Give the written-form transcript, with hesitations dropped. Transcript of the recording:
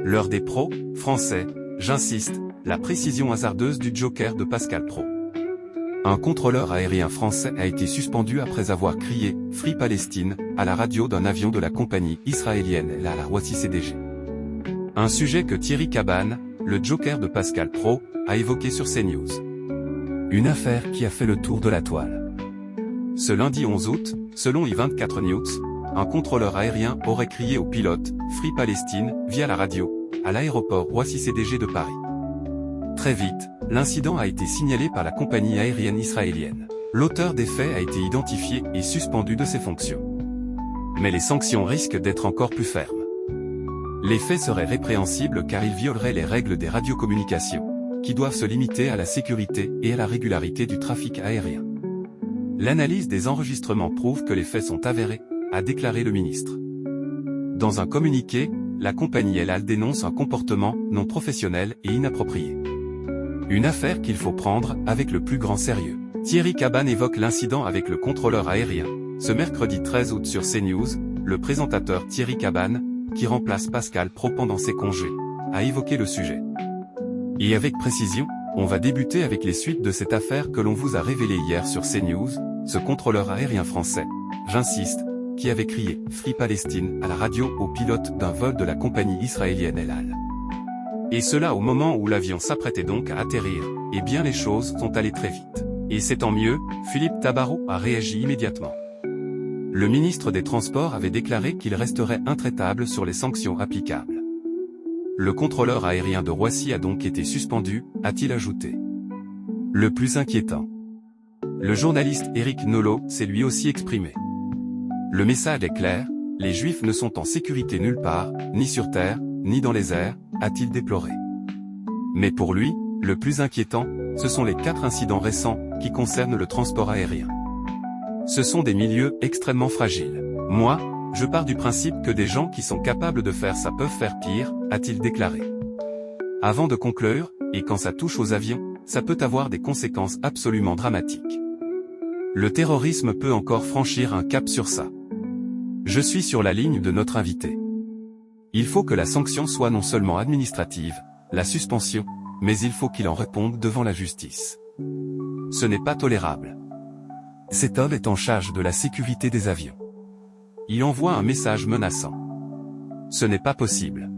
L'heure des pros, français, j'insiste, la précision hasardeuse du Joker de Pascal Praud. Un contrôleur aérien français a été suspendu après avoir crié « Free Palestine » à la radio d'un avion de la compagnie israélienne El Al à Roissy-CDG. Un sujet que Thierry Cabannes, le Joker de Pascal Praud, a évoqué sur CNews. Une affaire qui a fait le tour de la toile. Ce lundi 11 août, selon i24 News, un contrôleur aérien aurait crié au pilote « Free Palestine » via la radio, à l'aéroport Roissy-CDG de Paris. Très vite, l'incident a été signalé par la compagnie aérienne israélienne. L'auteur des faits a été identifié et suspendu de ses fonctions. Mais les sanctions risquent d'être encore plus fermes. Les faits seraient répréhensibles car ils violeraient les règles des radiocommunications, qui doivent se limiter à la sécurité et à la régularité du trafic aérien. L'analyse des enregistrements prouve que les faits sont avérés, a déclaré le ministre. Dans un communiqué, la compagnie El Al dénonce un comportement non professionnel et inapproprié. Une affaire qu'il faut prendre avec le plus grand sérieux. Thierry Cabannes évoque l'incident avec le contrôleur aérien. Ce mercredi 13 août sur CNews, le présentateur Thierry Cabannes, qui remplace Pascal Praud pendant ses congés, a évoqué le sujet. Et avec précision, on va débuter avec les suites de cette affaire que l'on vous a révélée hier sur CNews, ce contrôleur aérien français, j'insiste, qui avait crié « Free Palestine » à la radio au pilote d'un vol de la compagnie israélienne El Al. Et cela au moment où l'avion s'apprêtait donc à atterrir, et bien les choses sont allées très vite. Et c'est tant mieux, Philippe Tabarot a réagi immédiatement. Le ministre des Transports avait déclaré qu'il resterait intraitable sur les sanctions applicables. Le contrôleur aérien de Roissy a donc été suspendu, a-t-il ajouté. Le plus inquiétant. Le journaliste Éric Nolot s'est lui aussi exprimé. Le message est clair, les Juifs ne sont en sécurité nulle part, ni sur terre, ni dans les airs, a-t-il déploré. Mais pour lui, le plus inquiétant, ce sont les 4 incidents récents, qui concernent le transport aérien. Ce sont des milieux extrêmement fragiles. Moi, je pars du principe que des gens qui sont capables de faire ça peuvent faire pire, a-t-il déclaré. Avant de conclure, et quand ça touche aux avions, ça peut avoir des conséquences absolument dramatiques. Le terrorisme peut encore franchir un cap sur ça. Je suis sur la ligne de notre invité. Il faut que la sanction soit non seulement administrative, la suspension, mais il faut qu'il en réponde devant la justice. Ce n'est pas tolérable. Cet homme est en charge de la sécurité des avions. Il envoie un message menaçant. Ce n'est pas possible.